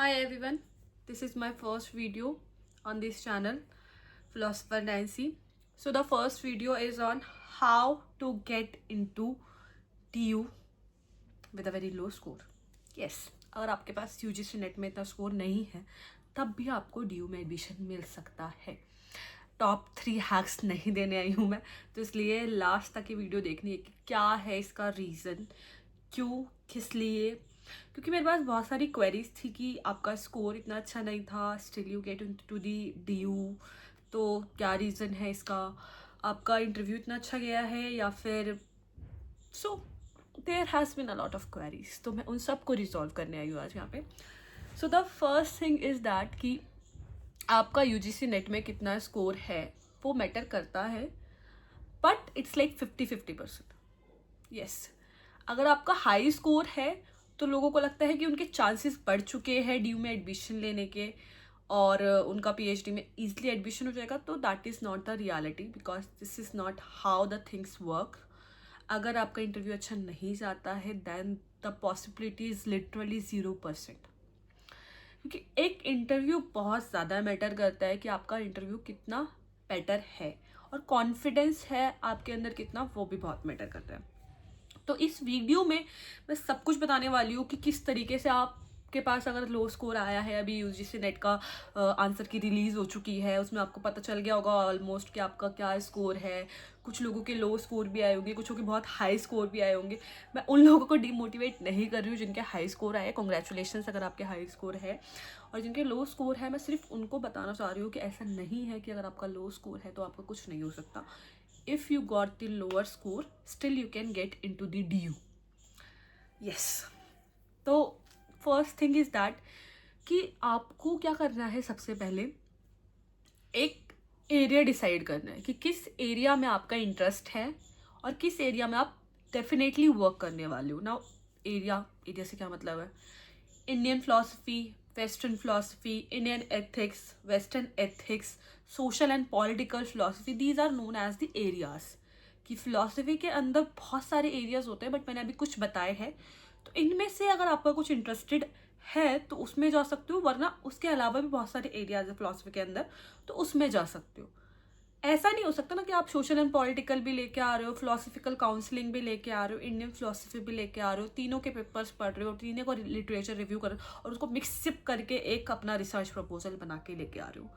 Hi everyone, this is my first video on this channel, Philosopher Nancy. So the first video is on how to get into DU with a very low score. Yes, अगर आपके पास UGC net में इतना score नहीं है तब भी आपको DU में एडमिशन मिल सकता है. टॉप 3 हैक्स नहीं देने आई हूँ मैं, तो इसलिए लास्ट तक ये वीडियो देखनी है कि क्या है इसका रीज़न, क्यों, किस लिए. क्योंकि मेरे पास बहुत सारी क्वेरीज थी कि आपका स्कोर इतना अच्छा नहीं था, still you get into the DU, तो क्या रीज़न है इसका, आपका इंटरव्यू इतना अच्छा गया है या फिर so there has been a lot of queries. तो मैं उन सब को रिजॉल्व करने आई हूँ आज यहाँ पे. So the first thing is that कि आपका UGC नेट में कितना स्कोर है वो मैटर करता है, बट इट्स लाइक 50-50%. यस, अगर आपका हाई स्कोर है तो लोगों को लगता है कि उनके चांसेस बढ़ चुके हैं DU में एडमिशन लेने के और उनका PhD में ईजिली एडमिशन हो जाएगा. तो that is not the reality, because this is not how the things work. अगर आपका इंटरव्यू अच्छा नहीं जाता है then the possibility is literally 0%. क्योंकि एक इंटरव्यू बहुत ज़्यादा मैटर करता है कि आपका इंटरव्यू कितना बेटर है, और कॉन्फिडेंस है आपके अंदर कितना, वो भी बहुत मैटर करता है. तो इस वीडियो में मैं सब कुछ बताने वाली हूँ कि किस तरीके से आपके पास अगर लो स्कोर आया है, अभी UGC नेट का आंसर की रिलीज़ हो चुकी है, उसमें आपको पता चल गया होगा ऑलमोस्ट कि आपका क्या स्कोर है. कुछ लोगों के लो स्कोर भी आए होंगे, कुछ लोगों के बहुत हाई स्कोर भी आए होंगे. मैं उन लोगों को डिमोटिवेट नहीं कर रही हूँ जिनके हाई स्कोर आए. कॉन्ग्रेचुलेशंस अगर आपके हाई स्कोर है. और जिनके लो स्कोर है, मैं सिर्फ उनको बताना चाह रही हूँ कि ऐसा नहीं है कि अगर आपका लो स्कोर है तो आपका कुछ नहीं हो सकता. If you got the lower score, still you can get into the DU. Yes. तो फर्स्ट थिंग इज दैट कि आपको क्या करना है. सबसे पहले एक एरिया डिसाइड करना है कि किस एरिया में आपका इंटरेस्ट है और किस एरिया में आप डेफिनेटली वर्क करने वाले हो. नाउ एरिया से क्या मतलब है, Indian philosophy, western philosophy, Indian ethics, western ethics, social and political philosophy, these are known as the areas. कि फिलोसफी के अंदर बहुत सारे एरियाज होते हैं, बट मैंने अभी कुछ बताए हैं. तो इनमें से अगर आपका कुछ इंटरेस्टेड है तो उसमें जा सकते हो, वरना उसके अलावा भी बहुत सारे एरियाज है फिलोसफी के अंदर, तो उसमें जा सकते हो. ऐसा नहीं हो सकता ना कि आप सोशल एंड पॉलिटिकल भी लेके आ रहे हो, फिलोसफिकल काउंसलिंग भी लेके आ रहे हो, इंडियन फिलोसफी भी लेके आ रहे हो, तीनों के पेपर्स पढ़ रहे हो, तीनों को लिटरेचर रिव्यू कर रहे हो और उसको मिक्सअप करके एक अपना रिसर्च प्रपोजल बना के लेके आ रहे हो.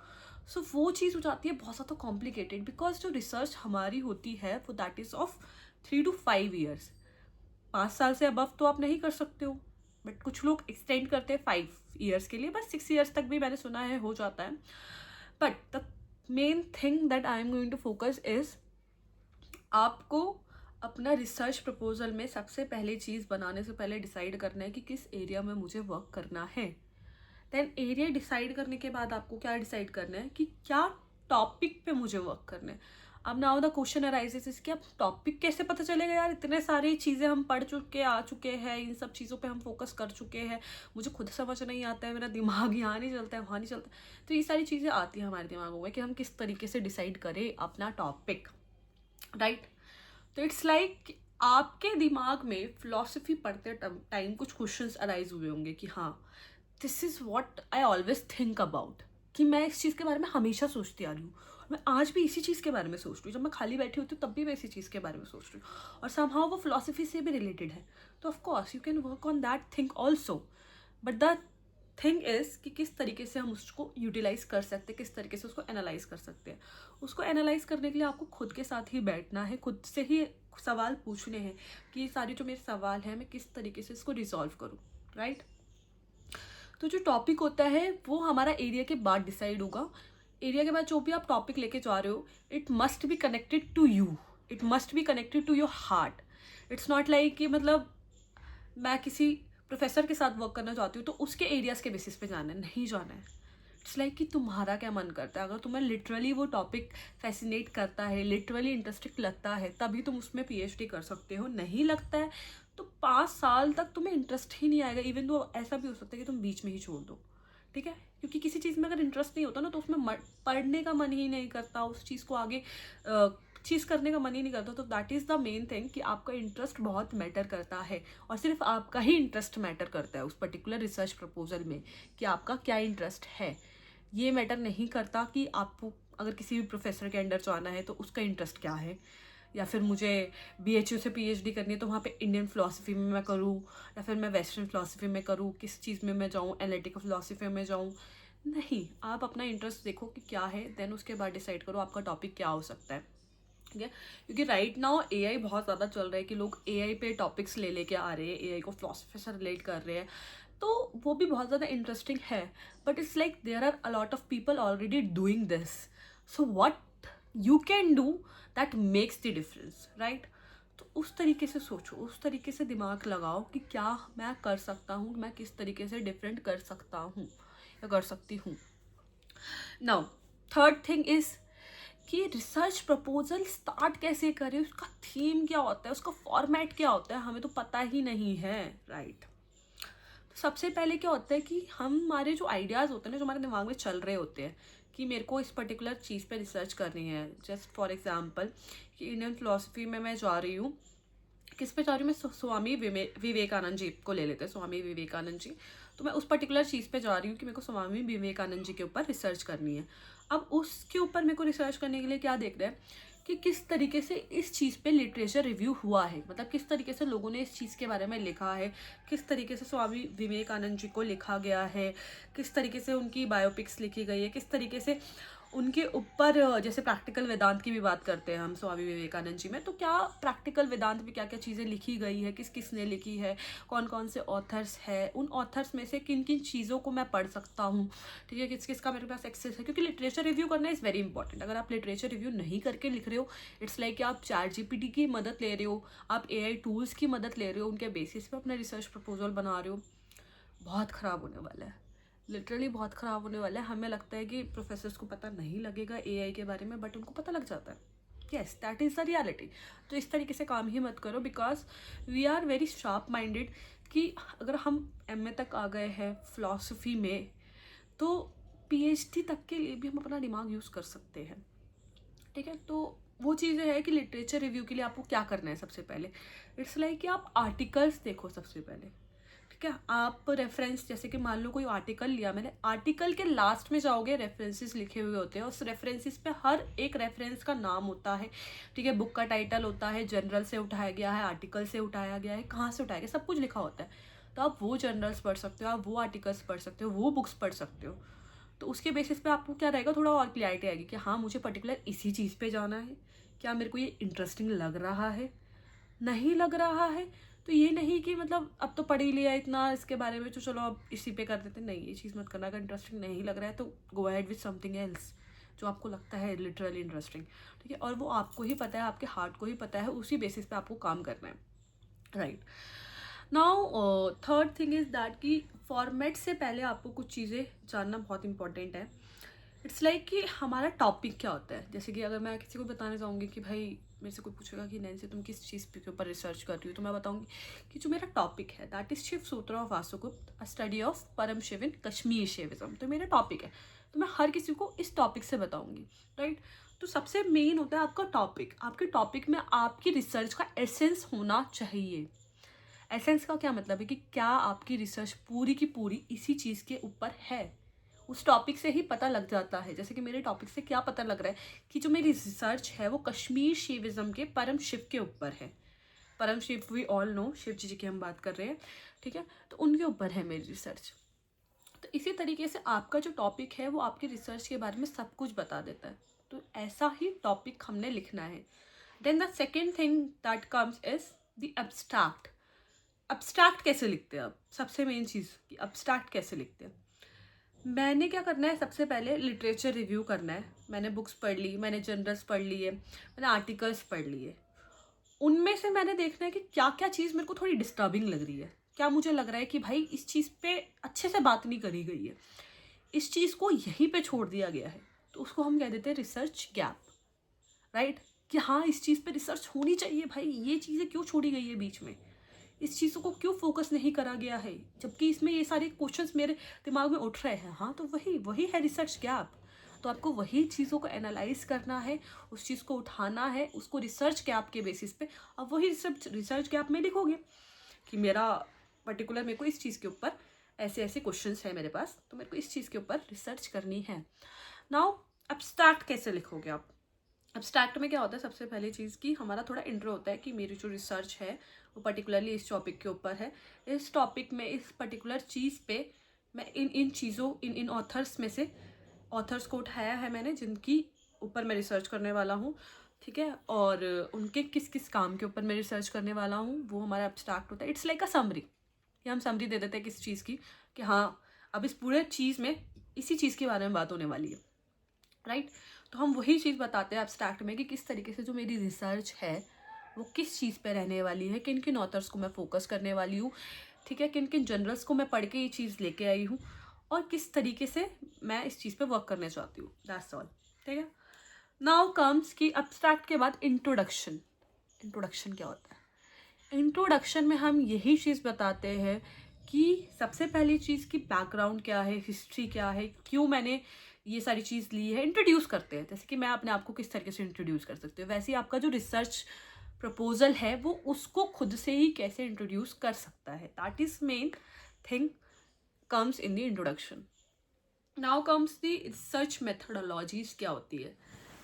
सो वो चीज़ हो जाती है बहुत ज़्यादा कॉम्प्लिकेटेड, बिकॉज जो रिसर्च हमारी होती है वो that is of 3 to 5 years. 5 साल से अबव तो आप नहीं कर सकते हो, बट कुछ लोग एक्सटेंड करते हैं 5 years के लिए, बस 6 years तक भी मैंने सुना है हो जाता है. But the main thing that I am going to focus is, आपको अपना रिसर्च प्रपोजल में सबसे पहले चीज़ बनाने से पहले डिसाइड करना है कि किस एरिया में मुझे वर्क करना है. देन एरिया डिसाइड करने के बाद आपको क्या डिसाइड करना है कि क्या टॉपिक पे मुझे वर्क करना है. अब नाउ द क्वेश्चन अराइजेस इसके, अब टॉपिक कैसे पता चलेगा यार, इतने सारी चीज़ें हम पढ़ चुके आ चुके हैं, इन सब चीज़ों पे हम फोकस कर चुके हैं, मुझे खुद समझ नहीं आता है, मेरा दिमाग यहाँ नहीं चलता है वहाँ नहीं चलता. तो ये सारी चीज़ें आती हैं हमारे दिमागों में कि हम किस तरीके से डिसाइड करें अपना टॉपिक, राइट. तो इट्स लाइक आपके दिमाग में फिलोसफी पढ़ते टाइम कुछ क्वेश्चंस अराइज हुए होंगे कि हाँ, this is what I always think about, कि मैं इस चीज़ के बारे में हमेशा सोचती आ रही हूँ, और मैं आज भी इसी चीज़ के बारे में सोच रही हूँ. जब मैं खाली बैठी होती हूँ तब भी मैं इसी चीज़ के बारे में सोच रही हूँ, और समहाउ वो फिलोसफी से भी रिलेटेड है. तो of course you can work on that thing also, but the thing is कि किस तरीके से हम उसको यूटिलाइज कर सकते हैं, किस तरीके से उसको एनालाइज कर सकते हैं. उसको एनालाइज करने के लिए आपको खुद के साथ ही बैठना है, खुद से ही सवाल पूछने हैं कि ये सारे जो मेरे सवाल हैं मैं किस तरीके से इसको रिजॉल्व करूँ, राइट. तो जो टॉपिक होता है वो हमारा एरिया के बाद डिसाइड होगा. एरिया के बाद जो भी आप टॉपिक लेके जा रहे हो, it must be connected to you, it must be connected to your heart. It's not like कि मतलब मैं किसी प्रोफेसर के साथ वर्क करना चाहती हूँ तो उसके एरियाज़ के बेसिस पे जाना है, नहीं जाना है. इट्स लाइक कि तुम्हारा क्या मन करता है. अगर तुम्हें लिटरली वो टॉपिक फैसिनेट करता है, लिटरली इंटरेस्टिंग लगता है, तभी तुम उसमें PhD कर सकते हो. नहीं लगता है तो 5 साल तक तुम्हें इंटरेस्ट ही नहीं आएगा. इवन तो ऐसा भी हो सकता है कि तुम बीच में ही छोड़ दो, ठीक है. क्योंकि किसी चीज़ में अगर इंटरेस्ट नहीं होता ना तो उसमें पढ़ने का मन ही नहीं करता, उस चीज़ को आगे चीज़ करने का मन ही नहीं करता, तो that is the main thing कि आपका इंटरेस्ट बहुत मैटर करता है, और सिर्फ आपका ही इंटरेस्ट मैटर करता है उस पर्टिकुलर रिसर्च प्रपोजल में कि आपका क्या इंटरेस्ट है। ये मैटर नहीं करता कि आपको अगर किसी भी प्रोफेसर के अंडर जाना है तो उसका इंटरेस्ट क्या है, या फिर मुझे BHU से PhD करनी है तो वहाँ पे इंडियन फ़िलासफ़ी में मैं करूँ, या फिर मैं वेस्टर्न फ़िलासफ़ी में करूँ, किस चीज़ में मैं जाऊँ, एनालिटिकल फ़िलासफ़ी में जाऊँ। नहीं, आप अपना इंटरेस्ट देखो कि क्या है, देन उसके बाद डिसाइड करो आपका टॉपिक क्या हो सकता है। ठीक है, क्योंकि राइट नाउ AI बहुत ज़्यादा चल रहा है कि लोग AI पे टॉपिक्स ले लेके आ रहे हैं, AI को फ़िलासफ़ी से रिलेट कर रहे हैं, तो वो भी बहुत ज़्यादा इंटरेस्टिंग है। But it's like there are a lot of people already doing this, so what you can do that makes the difference, right? तो उस तरीके से सोचो, उस तरीके से दिमाग लगाओ कि क्या मैं कर सकता हूँ, मैं किस तरीके से डिफरेंट कर सकता हूँ या कर सकती हूँ। नाउ थर्ड थिंग इज कि रिसर्च प्रपोजल स्टार्ट कैसे करें, उसका थीम क्या होता है, उसका फॉर्मेट क्या होता है, हमें तो पता ही नहीं है, राइट? तो सबसे पहले क्या होता है कि हमारे जो आइडियाज़ होते हैं ना, जो हमारे दिमाग में चल रहे होते हैं कि मेरे को इस पर्टिकुलर चीज़ पे रिसर्च करनी है, जस्ट फॉर एग्जांपल कि इंडियन फिलोसफी में मैं जा रही हूँ, किस पे जा रही हूँ मैं, स्वामी विवेकानंद जी को ले लेते हैं, स्वामी विवेकानंद जी। तो मैं उस पर्टिकुलर चीज़ पे जा रही हूँ कि मेरे को स्वामी विवेकानंद जी के ऊपर रिसर्च करनी है। अब उसके ऊपर मेरे को रिसर्च करने के लिए क्या देख रहे हैं कि किस तरीके से इस चीज़ पे लिटरेचर रिव्यू हुआ है, मतलब किस तरीके से लोगों ने इस चीज़ के बारे में लिखा है, किस तरीके से स्वामी विवेकानंद जी को लिखा गया है, किस तरीके से उनकी बायोपिक्स लिखी गई है, किस तरीके से उनके ऊपर, जैसे प्रैक्टिकल वेदांत की भी बात करते हैं हम स्वामी विवेकानंद जी में, तो क्या प्रैक्टिकल वेदांत में क्या क्या चीज़ें लिखी गई है, किस किस ने लिखी है, कौन कौन से ऑथर्स है, उन ऑथर्स में से किन किन चीज़ों को मैं पढ़ सकता हूँ, ठीक है, किस किस का मेरे पास एक्सेस है। क्योंकि लिटरेचर रिव्यू करना इज़ वेरी इंपॉर्टेंट। अगर आप लिटरेचर रिव्यू नहीं करके लिख रहे हो, इट्स लाइक आप ChatGPT की मदद ले रहे हो, आप AI टूल्स की मदद ले रहे हो, उनके बेसिस पे अपना रिसर्च प्रपोजल बना रहे हो, बहुत ख़राब होने वाला है, लिटरली बहुत ख़राब होने वाला है। हमें लगता है कि प्रोफेसर्स को पता नहीं लगेगा AI के बारे में, बट उनको पता लग जाता है। Yes, that is the reality. तो इस तरीके से काम ही मत करो, because we are very sharp minded कि अगर हम MA तक आ गए हैं फ़िलासफ़ी में, तो PhD तक के लिए भी हम अपना दिमाग यूज़ कर सकते हैं, ठीक है? तो वो चीज़ें है कि लिटरेचर रिव्यू के लिए आपको क्या करना है सबसे पहले, इट्स लाइक कि आप आर्टिकल्स देखो सबसे पहले, ठीक है? आप रेफरेंस, जैसे कि मान लो कोई आर्टिकल लिया मैंने, आर्टिकल के लास्ट में जाओगे रेफरेंसेस लिखे हुए होते हैं, उस रेफरेंसेस पे हर एक रेफरेंस का नाम होता है, ठीक है, बुक का टाइटल होता है, जर्नल से उठाया गया है, आर्टिकल से उठाया गया है, कहाँ से उठाया गया, सब कुछ लिखा होता है। तो आप वो जर्नल्स पढ़ सकते हो, आप वो आर्टिकल्स पढ़ सकते हो, वो बुक्स पढ़ सकते हो। तो उसके बेसिस पे आपको क्या रहेगा, थोड़ा और क्लियरिटी आएगी कि हाँ मुझे पर्टिकुलर इसी चीज़ पे जाना है, क्या मेरे को ये इंटरेस्टिंग लग रहा है, नहीं लग रहा है। तो ये नहीं कि मतलब अब तो पढ़ ही लिया इतना इसके बारे में, तो चलो अब इसी पे कर देते, नहीं, ये चीज़ मत करना। अगर इंटरेस्टिंग नहीं लग रहा है तो go ahead with something else जो आपको लगता है लिटरली इंटरेस्टिंग, ठीक है, और वो आपको ही पता है, आपके हार्ट को ही पता है, उसी बेसिस पे आपको काम करना है, right? Now third thing is that कि फॉर्मेट से पहले आपको कुछ चीज़ें जानना बहुत इंपॉर्टेंट है। इट्स लाइक कि हमारा टॉपिक क्या होता है। जैसे कि अगर मैं किसी को बताना चाहूँगी कि भाई मेरे से कोई पूछेगा कि नैन्सी तुम किस चीज़ के ऊपर रिसर्च कर रही हो, तो मैं बताऊँगी कि जो मेरा टॉपिक है दैट इज शिव सूत्र ऑफ वासुगुप्त, अ स्टडी ऑफ परम शिव इन कश्मीर शिविज्म। तो मेरा टॉपिक है, तो मैं हर किसी को इस टॉपिक से बताऊँगी, राइट? तो सबसे मेन होता है आपका टॉपिक। आपके टॉपिक में आपकी रिसर्च का एसेंस होना चाहिए। एसेंस का क्या मतलब है कि क्या आपकी रिसर्च पूरी की पूरी इसी चीज़ के ऊपर है, उस टॉपिक से ही पता लग जाता है। जैसे कि मेरे टॉपिक से क्या पता लग रहा है कि जो मेरी रिसर्च है वो कश्मीर शिविज्म के परम शिव के ऊपर है। परम Shiva we all know, Shiva ji की हम बात कर रहे हैं, ठीक है, तो उनके ऊपर है मेरी रिसर्च। तो इसी तरीके से आपका जो टॉपिक है वो आपकी रिसर्च के बारे में सब कुछ बता देता है। तो ऐसा ही टॉपिक हमने लिखना है। Then the second thing that comes is the abstract. Abstract कैसे लिखते हैं आप, सबसे मेन चीज़ कि एब्स्ट्रैक्ट कैसे लिखते हैं। मैंने क्या करना है, सबसे पहले लिटरेचर रिव्यू करना है। मैंने बुक्स पढ़ ली, मैंने जर्नल्स पढ़ लिए, मैंने आर्टिकल्स पढ़ लिए। उनमें से मैंने देखना है कि क्या क्या चीज़ मेरे को थोड़ी डिस्टर्बिंग लग रही है, क्या मुझे लग रहा है कि भाई इस चीज़ पे अच्छे से बात नहीं करी गई है, इस चीज़ को यहीं पे छोड़ दिया गया है, तो उसको हम कह देते हैं रिसर्च गैप, राइट? कि हाँ इस चीज़ पे रिसर्च होनी चाहिए भाई, ये चीज़ें क्यों छोड़ी गई है बीच में, इस चीज़ों को क्यों फोकस नहीं करा गया है, जबकि इसमें ये सारे क्वेश्चंस मेरे दिमाग में उठ रहे हैं। हाँ, तो वही है रिसर्च गैप। तो आपको वही चीज़ों को एनालाइज करना है, उस चीज़ को उठाना है, उसको रिसर्च गैप के बेसिस पे अब वही रिसर्च गैप में लिखोगे कि मेरा पर्टिकुलर मेरे को इस चीज़ के ऊपर ऐसे ऐसे क्वेश्चंस है मेरे पास, तो मेरे को इस चीज़ के ऊपर रिसर्च करनी है। नाउ एब्स्ट्रैक्ट कैसे लिखोगे आप? एब्स्ट्रैक्ट में क्या होता है, सबसे पहली चीज़ कि हमारा थोड़ा इंट्रो होता है कि मेरी जो रिसर्च है वो पर्टिकुलरली इस टॉपिक के ऊपर है। इस टॉपिक में इस पर्टिकुलर चीज़ पे मैं इन चीज़ों इन ऑथर्स में से ऑथर्स को उठाया है मैंने जिनकी ऊपर मैं रिसर्च करने वाला हूँ, ठीक है, और उनके किस किस काम के ऊपर मैं रिसर्च करने वाला हूँ, वो हमारा एब्स्ट्रैक्ट होता है। इट्स लाइक अ समरी, कि हम समरी दे देते हैं किस चीज़ की, कि हाँ अब इस पूरे चीज़ में इसी चीज़ के बारे में बात होने वाली है, राइट। तो हम वही चीज़ बताते हैं एब्स्ट्रैक्ट में कि किस तरीके से जो मेरी रिसर्च है वो किस चीज़ पे रहने वाली है, किन किन ऑथर्स को मैं फोकस करने वाली हूँ, ठीक है, किन किन जनरल्स को मैं पढ़ के ये चीज़ लेके आई हूँ और किस तरीके से मैं इस चीज़ पे वर्क करने चाहती हूँ, दैट्स ऑल, ठीक है। नाउ कम्स कि एब्स्ट्रैक्ट के बाद इंट्रोडक्शन। इंट्रोडक्शन क्या होता है? इंट्रोडक्शन में हम यही चीज़ बताते हैं कि सबसे पहली चीज़ की बैकग्राउंड क्या है, हिस्ट्री क्या है, क्यों मैंने ये सारी चीज़ ली है, इंट्रोड्यूस करते हैं। जैसे कि मैं अपने आप को किस तरीके से इंट्रोड्यूस कर सकती हूँ, वैसे ही आपका जो रिसर्च प्रपोजल है वो उसको खुद से ही कैसे इंट्रोड्यूस कर सकता है, that is main thing comes in the introduction. Now comes the research methodologies क्या होती है,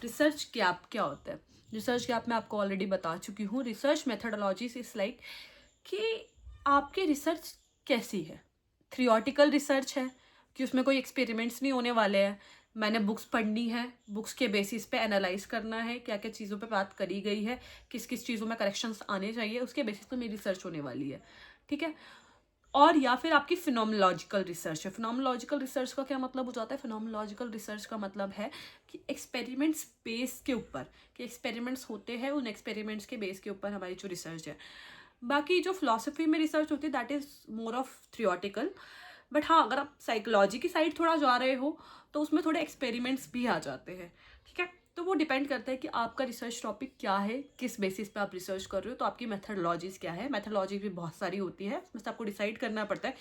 रिसर्च गैप क्या होता है। रिसर्च गैप मैं आपको ऑलरेडी बता चुकी हूँ। रिसर्च मेथडोलॉजीज इज लाइक कि आपकी रिसर्च कैसी है। थ्योरेटिकल रिसर्च है कि उसमें कोई एक्सपेरिमेंट्स नहीं होने वाले हैं, मैंने बुक्स पढ़नी है, बुक्स के बेसिस पे एनालाइज करना है क्या क्या चीज़ों पे बात करी गई है, किस किस चीज़ों में करेक्शंस आने चाहिए, उसके बेसिस पे मेरी रिसर्च होने वाली है, ठीक है। और या फिर आपकी फिनोमेनोलॉजिकल रिसर्च है। फिनोमेनोलॉजिकल रिसर्च का क्या मतलब हो जाता है? फिनोमेनोलॉजिकल रिसर्च का मतलब है कि एक्सपेरिमेंट्स बेस के ऊपर, कि एक्सपेरिमेंट्स होते हैं, उन एक्सपेरिमेंट्स के बेस के ऊपर हमारी जो रिसर्च है। बाकी जो फिलॉसफी में रिसर्च होती है that is more of theoretical, but हाँ अगर आप साइकोलॉजी की साइड थोड़ा जा रहे हो तो उसमें थोड़े एक्सपेरिमेंट्स भी आ जाते हैं, ठीक है। तो वो डिपेंड करता है कि आपका रिसर्च टॉपिक क्या है, किस बेसिस पे आप रिसर्च कर रहे हो, तो आपकी मेथडोलॉजीज क्या है। मेथडोलॉजी भी बहुत सारी होती है, उसमें से आपको डिसाइड करना पड़ता है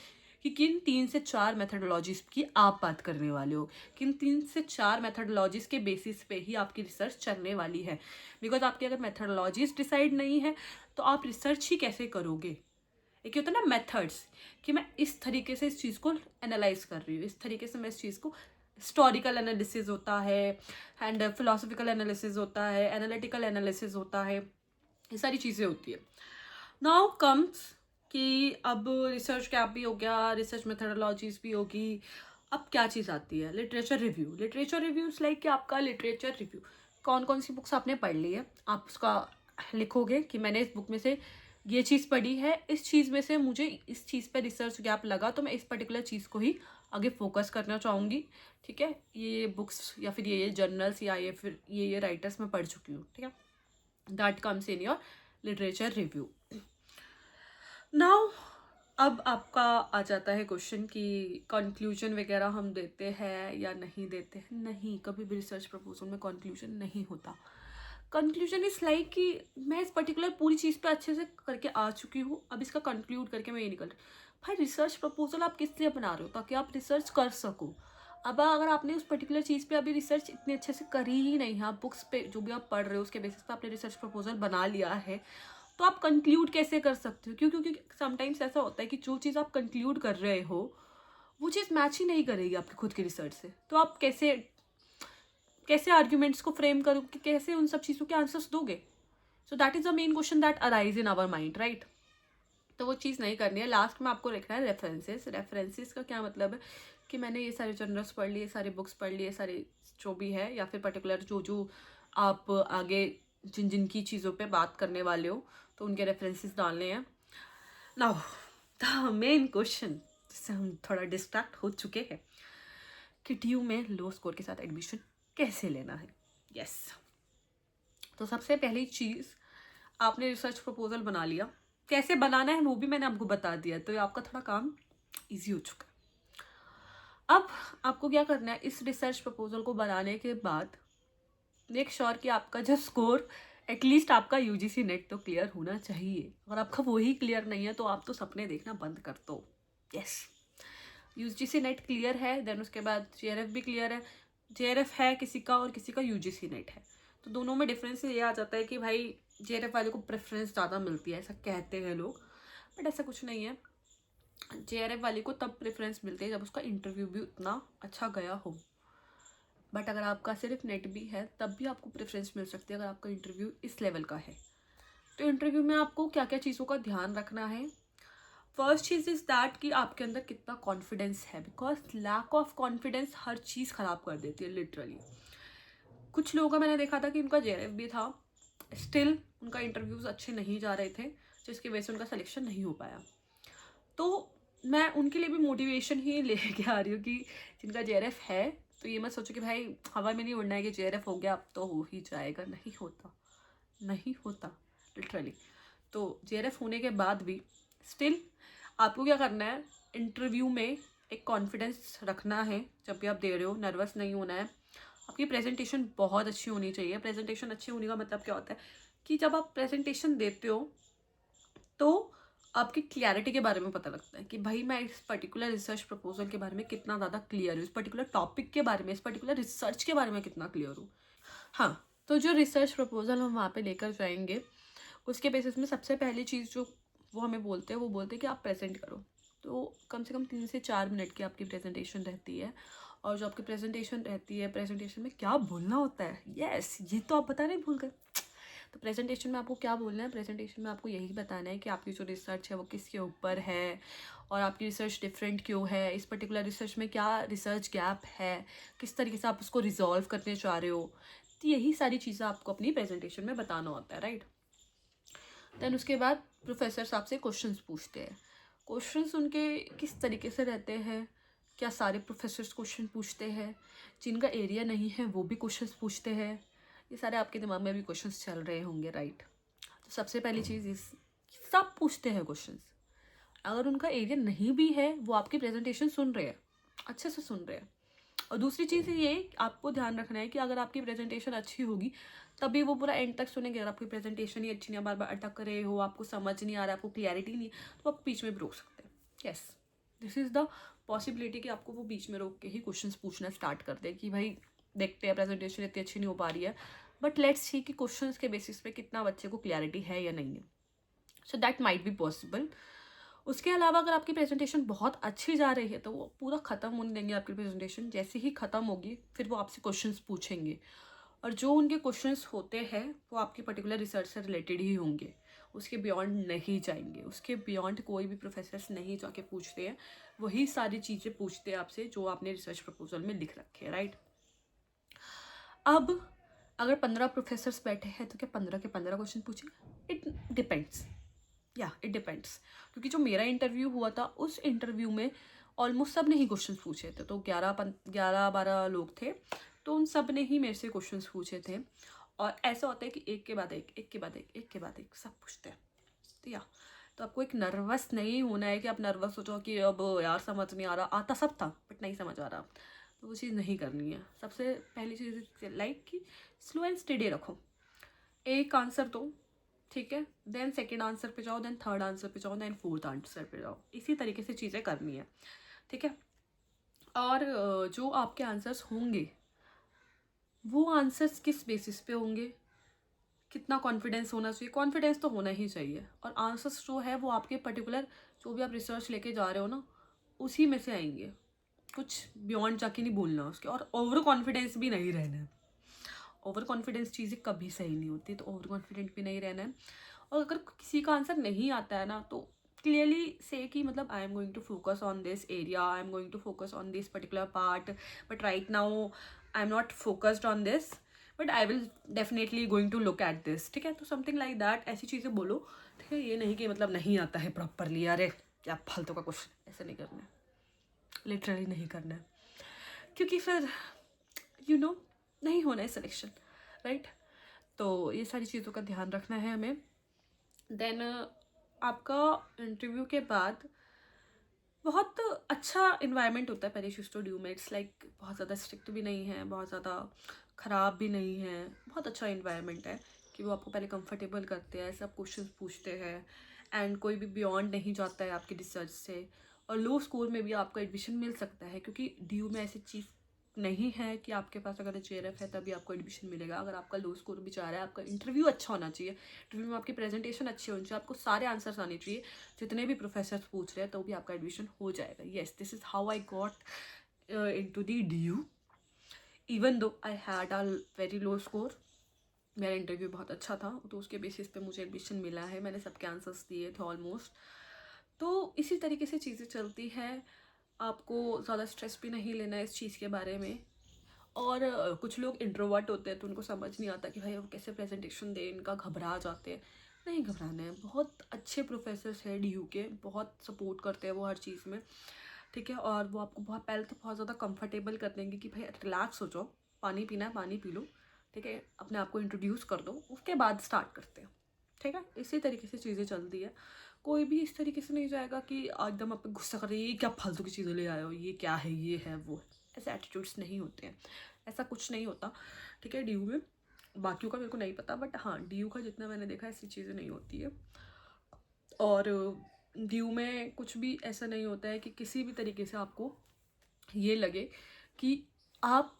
कि किन 3 से 4 मेथडोलॉजीज की आप बात करने वाले हो, किन 3 से 4 मेथडोलॉजीज के बेसिस पे ही आपकी रिसर्च चलने वाली है। बिकॉज आपकी अगर मेथडोलॉजीज डिसाइड नहीं है तो आप रिसर्च ही कैसे करोगे। एक होता है ना मेथड्स, कि मैं इस तरीके से इस चीज़ को एनालाइज कर रही हूँ, इस तरीके से मैं इस चीज़ को, हिस्टोरिकल एनालिसिस होता है एंड फिलोसफिकल एनालिसिस होता है, एनालिटिकल एनालिसिस होता है, ये सारी चीज़ें होती है। नाउ कम्स कि अब रिसर्च कैप भी हो गया, रिसर्च मेथडोलॉजीज भी होगी, अब क्या चीज़ आती है? Literature review. Literature reviews like कि आपका लिटरेचर रिव्यू, कौन कौन सी बुक्स आपने पढ़ ली है, आप उसका लिखोगे कि मैंने इस बुक में से ये चीज़ पढ़ी है, इस चीज़ में से मुझे इस चीज़ पे रिसर्च गैप लगा तो मैं इस पर्टिकुलर चीज़ को ही आगे फोकस करना चाहूँगी, ठीक है। ये बुक्स या फिर ये जर्नल्स या ये फिर ये राइटर्स मैं पढ़ चुकी हूँ, ठीक है। That comes in your literature review. Now अब आपका आ जाता है क्वेश्चन कि कंक्लूजन वगैरह हम देते हैं या नहीं देते हैं। नहीं, कभी भी रिसर्च प्रपोजल में कंक्लूजन नहीं होता। कंक्लूजन इज लाइक कि मैं इस पर्टिकुलर पूरी चीज़ पे अच्छे से करके आ चुकी हूँ, अब इसका कंक्लूड करके मैं ये निकल रही। भाई रिसर्च प्रपोजल आप किस लिए बना रहे हो? ताकि आप रिसर्च कर सको। अब अगर आपने उस पर्टिकुलर चीज़ पे अभी रिसर्च इतने अच्छे से करी ही नहीं है, आप बुक्स पे जो भी आप पढ़ रहे हो उसके बेसिस पे आपने रिसर्च प्रपोजल बना लिया है, तो आप कंक्लूड कैसे कर सकते हो? क्योंकि समटाइम्स ऐसा होता है कि जो चीज़ आप कंक्लूड कर रहे हो वो चीज़ मैच ही नहीं करेगी आपकी खुद की रिसर्च से, तो आप कैसे कैसे आर्ग्यूमेंट्स को फ्रेम करोगे, कैसे उन सब चीज़ों के आंसर्स दोगे? So that is the main question that arise in our mind, right. तो वो चीज़ नहीं करनी है। लास्ट में आपको लिखना है रेफरेंसेस। रेफरेंसेस का क्या मतलब है कि मैंने ये सारे जर्नल्स पढ़ लिए, सारे बुक्स पढ़ लिए, सारे जो भी है, या फिर पर्टिकुलर जो जो आप आगे जिन जिन की चीज़ों पे बात करने वाले हो तो उनके रेफरेंसेस डालने हैं। नाउ द मेन क्वेश्चन जिससे हम थोड़ा डिस्ट्रैक्ट हो चुके हैं कि DU में लो स्कोर के साथ एडमिशन कैसे लेना है। यस, तो सबसे पहली चीज़, आपने रिसर्च प्रपोजल बना लिया, कैसे बनाना है वो भी मैंने आपको बता दिया, तो आपका थोड़ा काम इजी हो चुका। अब आपको क्या करना है, इस रिसर्च प्रपोजल को बनाने के बाद मेक श्योर कि आपका जो स्कोर, एटलीस्ट आपका UGC नेट तो क्लियर होना चाहिए। अगर आपका वही क्लियर नहीं है तो आप तो सपने देखना बंद कर दो। यस, UGC नेट क्लियर है, देन उसके बाद JRF भी क्लियर है, JRF है किसी का और किसी का UGC नेट है, तो दोनों में डिफरेंस ये आ जाता है कि भाई JRF वाले को प्रेफरेंस ज़्यादा मिलती है, ऐसा कहते हैं लोग, बट ऐसा कुछ नहीं है। JRF वाले को तब प्रेफरेंस मिलती है जब उसका इंटरव्यू भी उतना अच्छा गया हो, बट अगर आपका सिर्फ नेट भी है तब भी आपको प्रेफरेंस मिल सकती है अगर आपका इंटरव्यू इस लेवल का है। तो इंटरव्यू में आपको क्या क्या चीज़ों का ध्यान रखना है? फर्स्ट चीज़ इज़ दैट कि आपके अंदर कितना कॉन्फिडेंस है, बिकॉज लैक ऑफ कॉन्फिडेंस हर चीज़ ख़राब कर देती है लिटरली। कुछ लोगों का मैंने देखा था कि उनका JRF भी था, स्टिल उनका इंटरव्यूज़ अच्छे नहीं जा रहे थे, जिसकी वजह से उनका सिलेक्शन नहीं हो पाया। तो मैं उनके लिए भी मोटिवेशन ही लेके आ रही हूँ कि जिनका JRF है तो ये मत सोचो कि भाई हवा में नहीं उड़ना है कि JRF हो गया अब तो हो ही जाएगा, नहीं होता, नहीं होता लिटरली। तो JRF होने के बाद भी स्टिल आपको क्या करना है, इंटरव्यू में एक कॉन्फिडेंस रखना है। जब भी आप दे रहे हो नर्वस नहीं होना है। आपकी प्रेजेंटेशन बहुत अच्छी होनी चाहिए। प्रेजेंटेशन अच्छी होने का मतलब क्या होता है कि जब आप प्रेजेंटेशन देते हो तो आपकी क्लैरिटी के बारे में पता लगता है कि भाई मैं इस पर्टिकुलर रिसर्च प्रपोजल के बारे में कितना ज़्यादा क्लियर हूँ, इस पर्टिकुलर टॉपिक के बारे में, इस पर्टिकुलर रिसर्च के बारे में कितना क्लियर हूँ। हाँ, तो जो रिसर्च प्रपोजल हम वहाँ पे लेकर जाएंगे उसके बेसिस में सबसे पहली चीज़ जो वो हमें बोलते हैं, वो बोलते हैं कि आप प्रेजेंट करो। तो कम से कम 3 से 4 मिनट की आपकी प्रेजेंटेशन रहती है। और जो आपकी प्रेजेंटेशन रहती है, प्रेजेंटेशन में क्या बोलना होता है, यस ये तो आप बताना ही भूल गए। तो प्रेजेंटेशन में आपको क्या बोलना है, प्रेजेंटेशन में आपको यही बताना है कि आपकी जो रिसर्च है वो किसके ऊपर है और आपकी रिसर्च डिफरेंट क्यों है, इस पर्टिकुलर रिसर्च में क्या रिसर्च गैप है, किस तरीके से आप उसको रिजॉल्व करने चाह रहे हो। तो यही सारी चीज़ें आपको अपनी प्रेजेंटेशन में बताना होता है, राइट। देन उसके बाद प्रोफेसर आपसे क्वेश्चंस पूछते हैं। क्वेश्चंस उनके किस तरीके से रहते हैं, क्या सारे प्रोफेसर्स क्वेश्चन पूछते हैं, जिनका एरिया नहीं है वो भी क्वेश्चंस पूछते हैं, ये सारे आपके दिमाग में भी क्वेश्चंस चल रहे होंगे, राइट। तो सबसे पहली चीज़ इस सब पूछते हैं क्वेश्चंस। अगर उनका एरिया नहीं भी है वो आपकी प्रेजेंटेशन सुन रहे हैं, अच्छे से सुन रहे हैं। और दूसरी चीज़ ये आपको ध्यान रखना है कि अगर आपकी प्रेजेंटेशन अच्छी होगी तभी वो पूरा एंड तक सुनेंगे। अगर आपकी प्रेजेंटेशन ही अच्छी नहीं, बार बार अटक रहे हो, आपको समझ नहीं आ रहा, आपको क्लैरिटी नहीं, तो आप बीच में भी रोक सकते हैं। Yes, this is the possibility कि आपको वो बीच में रोक के ही क्वेश्चंस पूछना स्टार्ट कर दे कि भाई देखते हैं प्रेजेंटेशन इतनी अच्छी नहीं हो पा रही है, बट लेट्स सी कि क्वेश्चंस के बेसिस पे कितना बच्चे को क्लैरिटी है या नहीं है। So that might be possible. उसके अलावा अगर आपकी प्रेजेंटेशन बहुत अच्छी जा रही है तो वो पूरा ख़त्म होने देंगे आपकी प्रेजेंटेशन। जैसे ही ख़त्म होगी फिर वो आपसे क्वेश्चंस पूछेंगे, और जो उनके क्वेश्चंस होते हैं वो आपकी पर्टिकुलर रिसर्च से रिलेटेड ही होंगे, उसके बियॉन्ड नहीं जाएंगे। उसके बियॉन्ड कोई भी प्रोफेसर्स नहीं जाके पूछते हैं, वही सारी चीज़ें पूछते हैं आपसे जो आपने रिसर्च प्रपोजल में लिख रखे हैं, राइट। अब अगर 15 प्रोफेसर्स बैठे हैं तो क्या 15 के 15 क्वेश्चन पूछेंगे? इट डिपेंड्स, या इट डिपेंड्स। क्योंकि जो मेरा इंटरव्यू हुआ था उस इंटरव्यू में ऑलमोस्ट सब ने ही क्वेश्चन पूछे थे। तो 11-12 लोग थे, तो उन सब ने ही मेरे से क्वेश्चन पूछे थे। और ऐसा होता है कि एक के बाद एक, एक के बाद एक, एक के बाद एक सब पूछते हैं। तो तो आपको एक नर्वस नहीं होना है कि आप नर्वस हो जाओ कि अब यार समझ नहीं आ रहा, आता सब था बट नहीं समझ आ रहा। तो वो चीज़ नहीं करनी है। सबसे पहली चीज़ लाइक कि स्लो एंड स्टेडी रखो। एक आंसर दो, ठीक है, देन सेकेंड आंसर पे जाओ, देन थर्ड आंसर पे जाओ, देन फोर्थ आंसर पे जाओ। इसी तरीके से चीज़ें करनी है, ठीक है। और जो आपके आंसर्स होंगे वो आंसर्स किस बेसिस पे होंगे, कितना कॉन्फिडेंस होना चाहिए? कॉन्फिडेंस तो होना ही चाहिए। और आंसर्स जो है वो आपके पर्टिकुलर जो भी आप रिसर्च लेके जा रहे हो ना उसी में से आएंगे, कुछ बियॉन्ड जाके नहीं बोलना उसके। और ओवर कॉन्फिडेंस भी नहीं रहना है। ओवर कॉन्फिडेंस चीज़ें कभी सही नहीं होती, तो ओवर कॉन्फिडेंट भी नहीं रहना है। और अगर किसी का आंसर नहीं आता है ना तो क्लियरली से कि मतलब I am going to focus on this area, I am going to focus on this particular part, but right now I am not focused on this, but I will definitely going to look at this, ठीक है। तो something like that, ऐसी चीज़ें बोलो, ठीक है। ये नहीं कि मतलब नहीं आता है प्रॉपरली, अरे क्या फालतू का क्वेश्चन, ऐसे नहीं करना है, लिटरली नहीं करना है। क्योंकि फिर नहीं होना है सिलेक्शन, राइट। तो ये सारी चीज़ों का ध्यान रखना है हमें। देन आपका इंटरव्यू के बाद बहुत अच्छा इन्वायरमेंट होता है पैरिश स्टूडियो में। इट्स लाइक बहुत ज़्यादा स्ट्रिक्ट भी नहीं है, बहुत ज़्यादा ख़राब भी नहीं है, बहुत अच्छा इन्वायरमेंट है कि वो आपको पहले कंफर्टेबल करते हैं, सब क्वेश्चन पूछते हैं, एंड कोई भी बियॉन्ड नहीं जाता है आपकी रिसर्च से। और लो स्कोर में भी आपको एडमिशन मिल सकता है, क्योंकि DU में ऐसी चीज़ नहीं है कि आपके पास अगर JRF है तभी आपको एडमिशन मिलेगा। अगर आपका लो स्कोर भी जा रहा है, आपका इंटरव्यू अच्छा होना चाहिए, इंटरव्यू में आपकी प्रेजेंटेशन अच्छी होनी चाहिए, आपको सारे आंसर्स आने चाहिए, जितने भी प्रोफेसर पूछ रहे हैं, तो भी आपका एडमिशन हो जाएगा। Yes, this is how I got into the DU, even though I had a very low score. मेरा इंटरव्यू बहुत अच्छा था, तो उसके बेसिस पे मुझे एडमिशन मिला है। मैंने सबके आंसर्स दिए थे ऑलमोस्ट। तो इसी तरीके से चीज़ें चलती हैं। आपको ज़्यादा स्ट्रेस भी नहीं लेना है इस चीज़ के बारे में। और कुछ लोग इंट्रोवर्ट होते हैं, तो उनको समझ नहीं आता कि भाई वो कैसे प्रेजेंटेशन दें, इनका घबरा जाते हैं। नहीं घबराना है, बहुत अच्छे प्रोफेसर्स हैं DU के, बहुत सपोर्ट करते हैं वो हर चीज़ में, ठीक है। और वो आपको बहुत पहले तो बहुत ज़्यादा कंफर्टेबल कर देंगे कि भाई रिलैक्स हो जाओ, पानी पीना है पानी पी लो, ठीक है, अपने आप को इंट्रोड्यूस कर दो, उसके बाद स्टार्ट करते हैं, ठीक है। इसी तरीके से चीज़ें चलती है। कोई भी इस तरीके से नहीं जाएगा कि एकदम आप पे गुस्सा कर रही है, ये क्या फालतू की चीज़ें ले आए हो, ये क्या है, ये है वो है। ऐसे एटीट्यूड्स नहीं होते हैं, ऐसा कुछ नहीं होता, ठीक है। DU में बाकियों का मेरे को नहीं पता, बट हाँ DU का जितना मैंने देखा ऐसी चीज़ें नहीं होती है। और DU में कुछ भी ऐसा नहीं होता है कि किसी भी तरीके से आपको ये लगे कि आप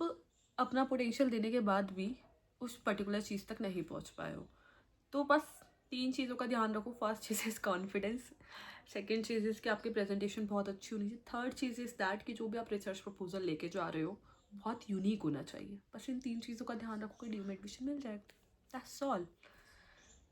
अपना पोटेंशियल देने के बाद भी उस पर्टिकुलर चीज़ तक नहीं पहुंच पाए हो। तो बस 3 चीज़ों का ध्यान रखो। First cheese is confidence, second cheese is कि आपकी प्रेजेंटेशन बहुत अच्छी होनी चाहिए, थर्ड चीज़ इज़ दैट कि जो भी आप रिसर्च प्रपोजल लेके जा रहे हो बहुत यूनिक होना चाहिए। बस इन 3 चीज़ों का ध्यान रखो कि DU में एडमिशन मिल जाएगा, दैट्स ऑल,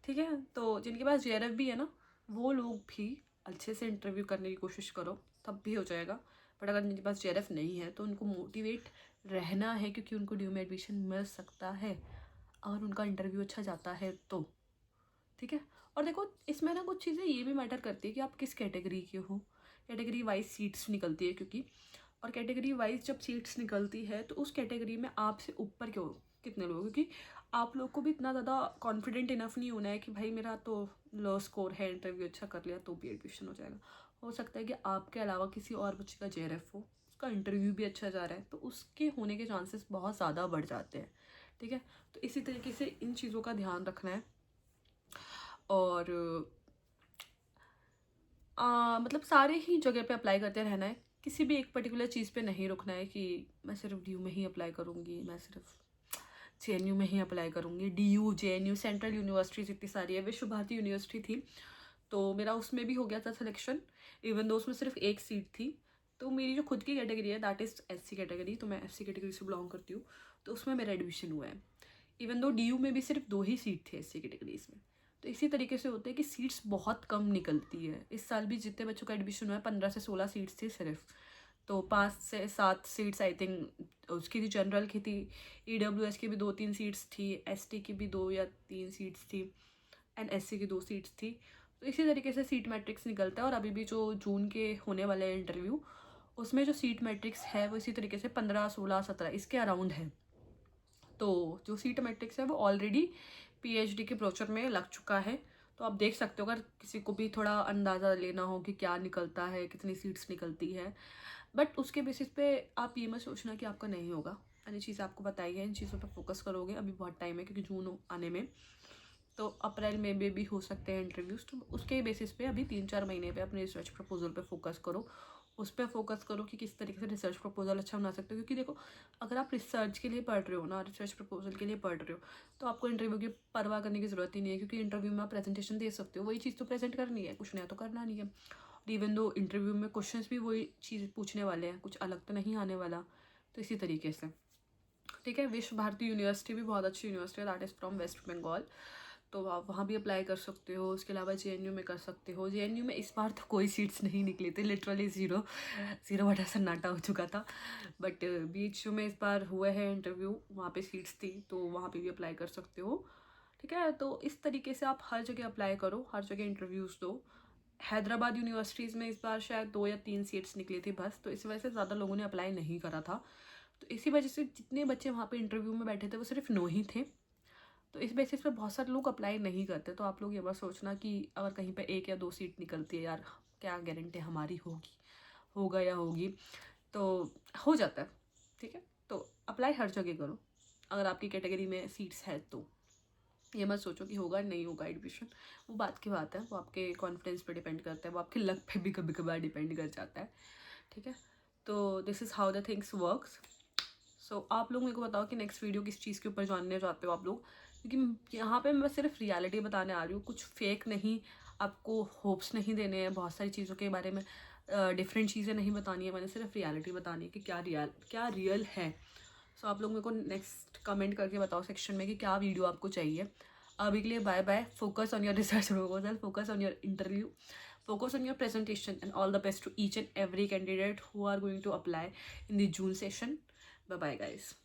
ठीक है। तो जिनके पास JRF भी है ना, वो लोग भी अच्छे से इंटरव्यू करने की कोशिश करो, तब भी हो जाएगा। बट अगर जिनके पास JRF नहीं है तो उनको मोटिवेट रहना है, क्योंकि उनको DU में एडमिशन मिल सकता है अगर उनका इंटरव्यू अच्छा जाता है तो, ठीक है। और देखो इसमें ना कुछ चीज़ें ये भी मैटर करती है कि आप किस कैटेगरी के हो। कैटेगरी वाइज सीट्स निकलती है क्योंकि, और कैटेगरी वाइज जब सीट्स निकलती है तो उस कैटेगरी में आपसे ऊपर क्यों कितने लोग, क्योंकि आप लोग को भी इतना ज़्यादा कॉन्फिडेंट इनफ नहीं होना है कि भाई मेरा तो लो स्कोर है, इंटरव्यू अच्छा कर लिया तो भी एडमिशन हो जाएगा। हो सकता है कि आपके अलावा किसी और बच्चे का JRF हो, उसका इंटरव्यू भी अच्छा जा रहा है, तो उसके होने के चांसेस बहुत ज़्यादा बढ़ जाते हैं, ठीक है। तो इसी तरीके से इन चीज़ों का ध्यान रखना है। और मतलब सारे ही जगह पे अप्लाई करते रहना है, किसी भी एक पर्टिकुलर चीज़ पे नहीं रुकना है कि मैं सिर्फ DU में ही अप्लाई करूँगी, मैं सिर्फ JNU में ही अप्लाई करूँगी। DU JNU सेंट्रल यूनिवर्सिटीज़ इतनी सारी है। विश्व भारती यूनिवर्सिटी थी तो मेरा उसमें भी हो गया था सिलेक्शन, इवन दो उसमें सिर्फ एक सीट थी। तो मेरी जो खुद की कैटेगरी है दैट इज़ SC कैटेगरी, तो मैं SC कैटेगरी से बिलोंग करती हूँ, तो उसमें मेरा एडमिशन हुआ है। इवन दो DU में भी सिर्फ 2 ही सीट थे SC कैटेगरीज में। तो इसी तरीके से होते हैं कि सीट्स बहुत कम निकलती है। इस साल भी जितने बच्चों का एडमिशन हुआ है 15 से 16 सीट्स थी सिर्फ, तो 5 से 7 सीट्स आई थिंक उसकी थी, जनरल की थी, EWS की भी 2-3 सीट्स थी, ST की भी 2 या 3 सीट्स थी, एंड SC की 2 सीट्स थी। तो इसी तरीके से सीट मैट्रिक्स निकलता है। और अभी भी जो जून के होने वाले हैं इंटरव्यू, उसमें जो सीट मैट्रिक्स है वो इसी तरीके से 15, 16, 17 इसके अराउंड है। तो जो सीट मैट्रिक्स है वो ऑलरेडी PhD के ब्रोचर में लग चुका है। तो आप देख सकते हो अगर किसी को भी थोड़ा अंदाज़ा लेना हो कि क्या निकलता है, कितनी सीट्स निकलती है, बट उसके बेसिस पे आप ये मत सोचना कि आपका नहीं होगा। अन्य चीज़ आपको बताई है, इन चीज़ों पर फोकस करोगे, अभी बहुत टाइम है क्योंकि जून आने में, तो अप्रैल में भी हो सकते हैं इंटरव्यूज़। तो उसके बेसिस पे अभी 3-4 महीने पे अपने रिसर्च प्रपोजल पे फोकस करो, उस पर फोकस करो कि किस तरीके से रिसर्च प्रपोजल अच्छा बना सकते हो। क्योंकि देखो अगर आप रिसर्च के लिए पढ़ रहे हो ना, रिसर्च प्रपोजल के लिए पढ़ रहे हो, तो आपको इंटरव्यू की परवाह करने की ज़रूरत ही नहीं है, क्योंकि इंटरव्यू में आप प्रेजेंटेशन दे सकते हो, वही चीज़ तो प्रेजेंट करनी है, कुछ नया तो करना नहीं है। और इवन दो इंटरव्यू में क्वेश्चन भी वही चीज़ पूछने वाले हैं, कुछ अलग तो नहीं आने वाला। तो इसी तरीके से, ठीक है। विश्व भारती यूनिवर्सिटी भी बहुत अच्छी यूनिवर्सिटी है, that is from West Bengal, तो आप वहाँ भी अप्लाई कर सकते हो। उसके अलावा JNU में कर सकते हो। JNU में इस बार तो कोई सीट्स नहीं निकली थी, लिटरली ज़ीरो बटा सन्नाटा हो चुका था। बट BHU में इस बार हुए हैं इंटरव्यू, वहाँ पे सीट्स थी, तो वहाँ पे भी अप्लाई कर सकते हो, ठीक है। तो इस तरीके से आप हर जगह अप्लाई करो, हर जगह इंटरव्यूज़ दो। हैदराबाद यूनिवर्सिटीज़ में इस बार शायद 2 या 3 सीट्स निकली थी बस, तो इस वजह से ज़्यादा लोगों ने अप्लाई नहीं करा था। तो इसी वजह से जितने बच्चे वहाँ पे इंटरव्यू में बैठे थे वो सिर्फ 9 ही थे। तो इस बेसिस पे बहुत सारे लोग अप्लाई नहीं करते। तो आप लोग ये बात सोचना कि अगर कहीं पे 1 या 2 सीट निकलती है, यार क्या गारंटी हमारी होगा या होगी, तो हो जाता है, ठीक है। तो अप्लाई हर जगह करो, अगर आपकी कैटेगरी में सीट्स है तो। ये मत सोचो कि होगा नहीं होगा एडमिशन, वो बात की बात है, वो आपके कॉन्फिडेंस पे डिपेंड करता है, वो आपके लक पे भी कभी कभार डिपेंड कर जाता है, ठीक है। तो this is how the things works. So आप लोग मेरे को बताओ कि नेक्स्ट वीडियो किस चीज़ के ऊपर जानने चाहते हो आप लोग, क्योंकि यहाँ पे मैं सिर्फ रियलिटी बताने आ रही हूँ, कुछ फेक नहीं, आपको होप्स नहीं देने हैं बहुत सारी चीज़ों के बारे में, डिफरेंट चीज़ें नहीं बतानी है, मैंने सिर्फ रियलिटी बतानी है कि क्या रियल है। सो आप लोग मेरे को नेक्स्ट कमेंट करके बताओ सेक्शन में कि क्या वीडियो आपको चाहिए। अभी के लिए bye bye, focus on your research proposal, focus on your interview, focus on your presentation, and all the best to each and every candidate who are going to apply in the June session. Bye bye guys.